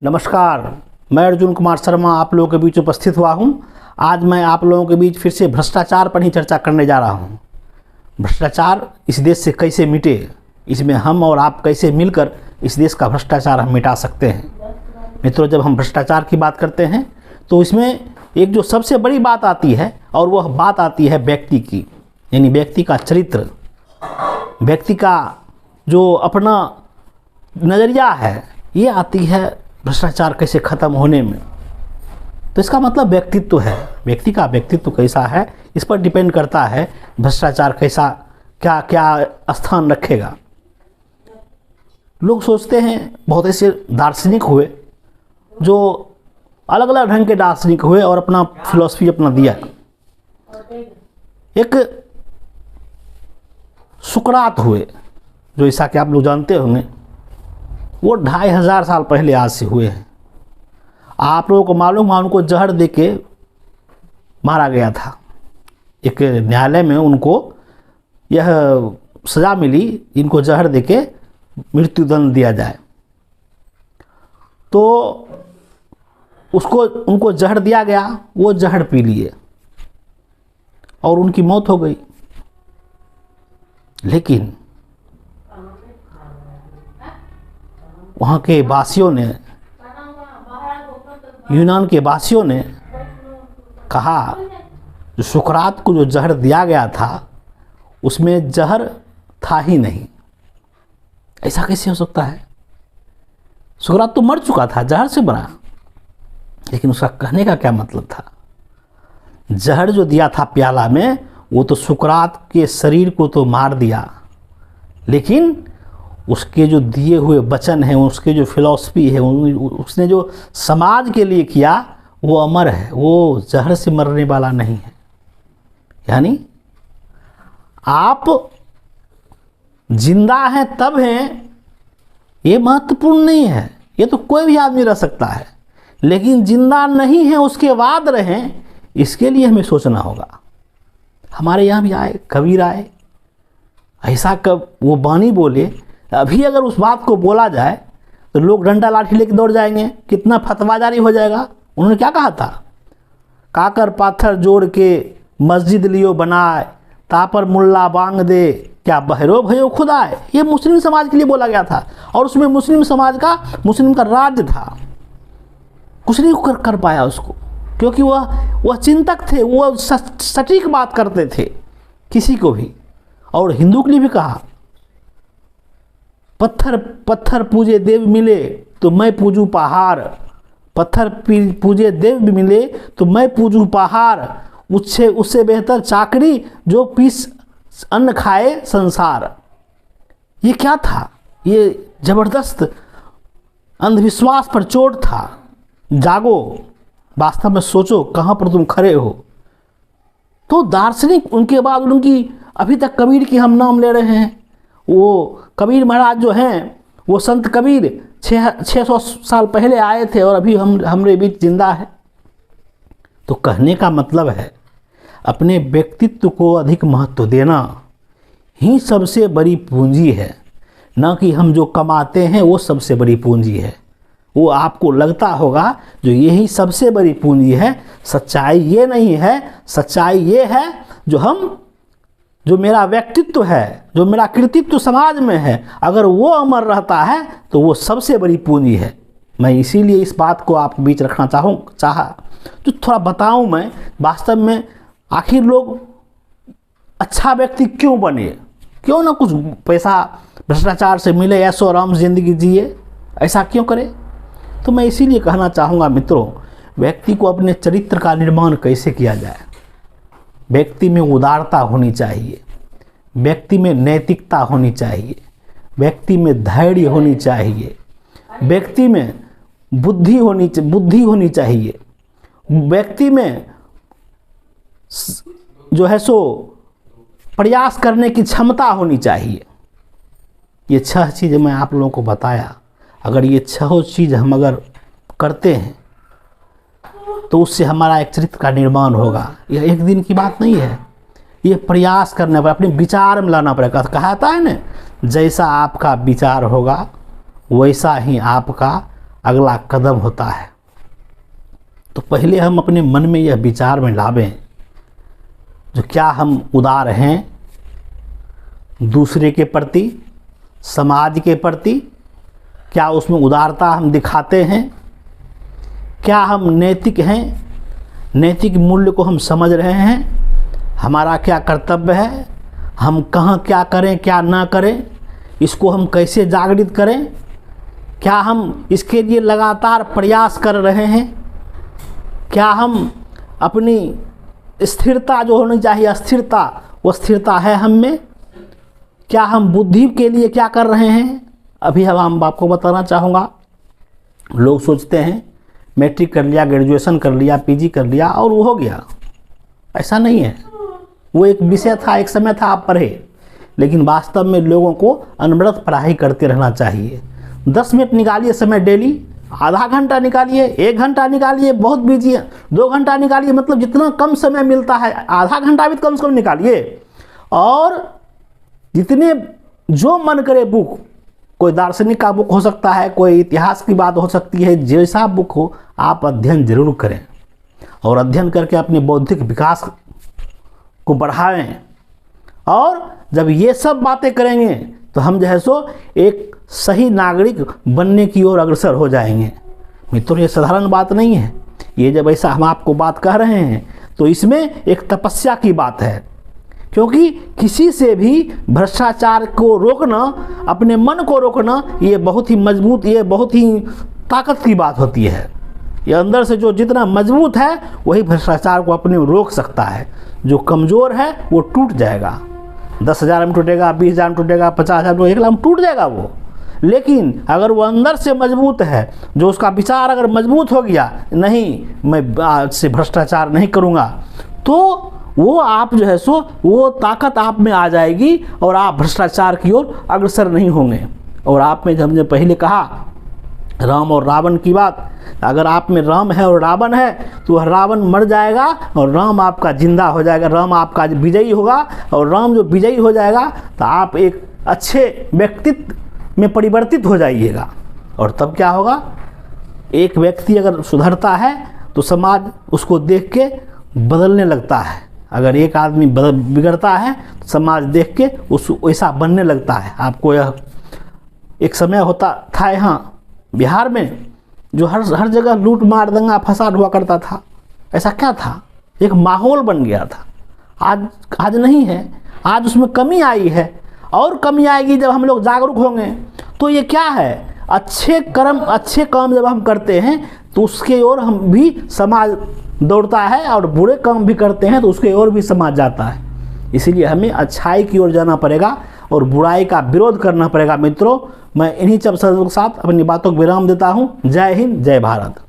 नमस्कार, मैं अर्जुन कुमार शर्मा आप लोगों के बीच उपस्थित हुआ हूं। आज मैं आप लोगों के बीच फिर से भ्रष्टाचार पर ही चर्चा करने जा रहा हूं। भ्रष्टाचार इस देश से कैसे मिटे, इसमें हम और आप कैसे मिलकर इस देश का भ्रष्टाचार हम मिटा सकते हैं। मित्रों, जब हम भ्रष्टाचार की बात करते हैं तो इसमें एक जो सबसे बड़ी बात आती है और वह बात आती है व्यक्ति की, यानी व्यक्ति का चरित्र, व्यक्ति का जो अपना नज़रिया है, ये आती है भ्रष्टाचार कैसे ख़त्म होने में। तो इसका मतलब व्यक्तित्व है, व्यक्ति का व्यक्तित्व कैसा है इस पर डिपेंड करता है भ्रष्टाचार कैसा क्या क्या स्थान रखेगा। लोग सोचते हैं, बहुत ऐसे दार्शनिक हुए जो अलग अलग ढंग के दार्शनिक हुए और अपना फिलॉसफी अपना दिया। एक सुकरात हुए जो ऐसा कि आप लोग जानते होंगे, वो 2500 साल पहले आज से हुए हैं। आप लोगों को मालूम है उनको जहर देके मारा गया था। एक न्यायालय में उनको यह सज़ा मिली, इनको जहर देके मृत्युदंड दिया जाए। तो उनको जहर दिया गया, वो जहर पी लिए और उनकी मौत हो गई। लेकिन वहाँ के वासियों ने, यूनान के वासियों ने कहा जो सुकरात को जो जहर दिया गया था उसमें जहर था ही नहीं। ऐसा कैसे हो सकता है? सुकरात तो मर चुका था, जहर से बना। लेकिन उसका कहने का क्या मतलब था? जहर जो दिया था प्याला में, वो तो सुकरात के शरीर को तो मार दिया, लेकिन उसके जो दिए हुए वचन हैं, उसके जो फिलॉसफी है, उसने जो समाज के लिए किया, वो अमर है, वो जहर से मरने वाला नहीं है। यानी आप जिंदा हैं तब हैं, ये महत्वपूर्ण नहीं है, ये तो कोई भी आदमी रह सकता है। लेकिन जिंदा नहीं है उसके बाद रहें, इसके लिए हमें सोचना होगा। हमारे यहाँ भी आए कबीर, आए ऐसा कब वो बानी बोले, अभी अगर उस बात को बोला जाए तो लोग डंडा लाठी लेके दौड़ जाएंगे, कितना फतवा जारी हो जाएगा। उन्होंने क्या कहा था? काकर पाथर जोड़ के मस्जिद लियो बनाए, तापर मुल्ला बांग दे, क्या बहरो भयो खुदाए। ये मुस्लिम समाज के लिए बोला गया था और उसमें मुस्लिम समाज का, मुस्लिम का राज्य था। कुछ नहीं कर पाया उसको, क्योंकि वह चिंतक थे, वह सटीक बात करते थे किसी को भी। और हिंदू के लिए भी कहा, पत्थर पत्थर पूजे देव मिले तो मैं पूजूं पहाड़, पत्थर पूजे देव मिले तो मैं पूजूं पहाड़, उससे बेहतर चाकरी जो पीस अन्न खाए संसार। ये क्या था? ये जबरदस्त अंधविश्वास पर चोट था। जागो, वास्तव में सोचो कहाँ पर तुम खड़े हो। तो दार्शनिक, उनके बाद उनकी, अभी तक कबीर की हम नाम ले रहे हैं। वो कबीर महाराज जो हैं, वो संत कबीर 600 साल पहले आए थे और अभी हमारे बीच जिंदा है। तो कहने का मतलब है, अपने व्यक्तित्व को अधिक महत्व देना ही सबसे बड़ी पूंजी है, ना कि हम जो कमाते हैं वो सबसे बड़ी पूंजी है। वो आपको लगता होगा जो यही सबसे बड़ी पूंजी है। सच्चाई ये नहीं है। सच्चाई ये है जो मेरा व्यक्तित्व है, जो मेरा कृतित्व समाज में है, अगर वो अमर रहता है तो वो सबसे बड़ी पूंजी है। मैं इसीलिए इस बात को आपके बीच रखना चाहा तो थोड़ा बताऊं मैं वास्तव में आखिर लोग अच्छा व्यक्ति क्यों बने, क्यों ना कुछ पैसा भ्रष्टाचार से मिले, ऐशो आराम ज़िंदगी जिए, ऐसा क्यों करे। तो मैं इसीलिए कहना चाहूँगा मित्रों, व्यक्ति को अपने चरित्र का निर्माण कैसे किया जाए। व्यक्ति में उदारता होनी चाहिए, व्यक्ति में नैतिकता होनी चाहिए, व्यक्ति में धैर्य होनी चाहिए, व्यक्ति में बुद्धि होनी चाहिए, व्यक्ति में जो है सो प्रयास करने की क्षमता होनी चाहिए। ये 6 चीज़ें मैं आप लोगों को बताया। अगर ये 6 चीज़ हम अगर करते हैं तो उससे हमारा एक चरित्र का निर्माण होगा। यह एक दिन की बात नहीं है, ये प्रयास करना पड़ेगा, अपने विचार में लाना पड़ेगा। कहा है ना, जैसा आपका विचार होगा वैसा ही आपका अगला कदम होता है। तो पहले हम अपने मन में यह विचार में लावें जो क्या हम उदार हैं दूसरे के प्रति, समाज के प्रति, क्या उसमें उदारता हम दिखाते हैं, क्या हम नैतिक हैं, नैतिक मूल्य को हम समझ रहे हैं, हमारा क्या कर्तव्य है, हम कहाँ क्या करें क्या ना करें, इसको हम कैसे जागृत करें, क्या हम इसके लिए लगातार प्रयास कर रहे हैं, क्या हम अपनी स्थिरता जो होनी चाहिए अस्थिरता वो स्थिरता है हम में, क्या हम बुद्धि के लिए क्या कर रहे हैं। अभी हम आपको बताना चाहूँगा, लोग सोचते हैं मैट्रिक कर लिया, ग्रेजुएशन कर लिया, पीजी कर लिया और वो हो गया। ऐसा नहीं है। वो एक विषय था, एक समय था, आप पढ़े, लेकिन वास्तव में लोगों को अनवरत पढ़ाई करते रहना चाहिए। 10 मिनट निकालिए समय डेली, आधा घंटा निकालिए, 1 घंटा निकालिए, बहुत बिजी है 2 घंटा निकालिए, मतलब जितना कम समय मिलता है आधा घंटा भी कम से कम निकालिए। और जितने जो मन करे बुक, कोई दार्शनिक का बुक हो सकता है, कोई इतिहास की बात हो सकती है, जैसा बुक हो आप अध्ययन जरूर करें और अध्ययन करके अपने बौद्धिक विकास को बढ़ाएं। और जब ये सब बातें करेंगे तो हम जो है सो एक सही नागरिक बनने की ओर अग्रसर हो जाएंगे। मित्रों, ये साधारण बात नहीं है। ये जब ऐसा हम आपको बात कह रहे हैं तो इसमें एक तपस्या की बात है, क्योंकि किसी से भी भ्रष्टाचार को रोकना, अपने मन को रोकना, ये बहुत ही मजबूत, ये बहुत ही ताकत की बात होती है। ये अंदर से जो जितना मजबूत है वही भ्रष्टाचार को अपने रोक सकता है। जो कमज़ोर है वो टूट जाएगा, 10,000 में टूटेगा, 20,000 में टूटेगा, 50,000 में, 1 लाख में टूट जाएगा वो। लेकिन अगर वो अंदर से मजबूत है, जो उसका विचार अगर मजबूत हो गया, नहीं मैं आज से भ्रष्टाचार नहीं करूँगा, तो वो आप जो है सो वो ताकत आप में आ जाएगी और आप भ्रष्टाचार की ओर अग्रसर नहीं होंगे। और आप में, हमने पहले कहा राम और रावण की बात, अगर आप में राम है और रावण है तो रावण मर जाएगा और राम आपका जिंदा हो जाएगा, राम आपका विजयी होगा। और राम जो विजयी हो जाएगा तो आप एक अच्छे व्यक्तित्व में परिवर्तित हो जाइएगा। और तब क्या होगा, एक व्यक्ति अगर सुधरता है तो समाज उसको देख के बदलने लगता है। अगर एक आदमी बिगड़ता है तो समाज देख के उस वैसा बनने लगता है। आपको यह एक समय होता था यहाँ बिहार में जो हर जगह लूट मार दंगा फसाद हुआ करता था। ऐसा क्या था, एक माहौल बन गया था। आज नहीं है, आज उसमें कमी आई है और कमी आएगी जब हम लोग जागरूक होंगे। तो ये क्या है, अच्छे कर्म अच्छे काम जब हम करते हैं तो उसके ओर हम भी समाज दौड़ता है, और बुरे काम भी करते हैं तो उसके ओर भी समाज जाता है। इसीलिए हमें अच्छाई की ओर जाना पड़ेगा और बुराई का विरोध करना पड़ेगा। मित्रों, मैं इन्हीं शब्दों के साथ अपनी बातों को विराम देता हूँ। जय हिंद, जय भारत।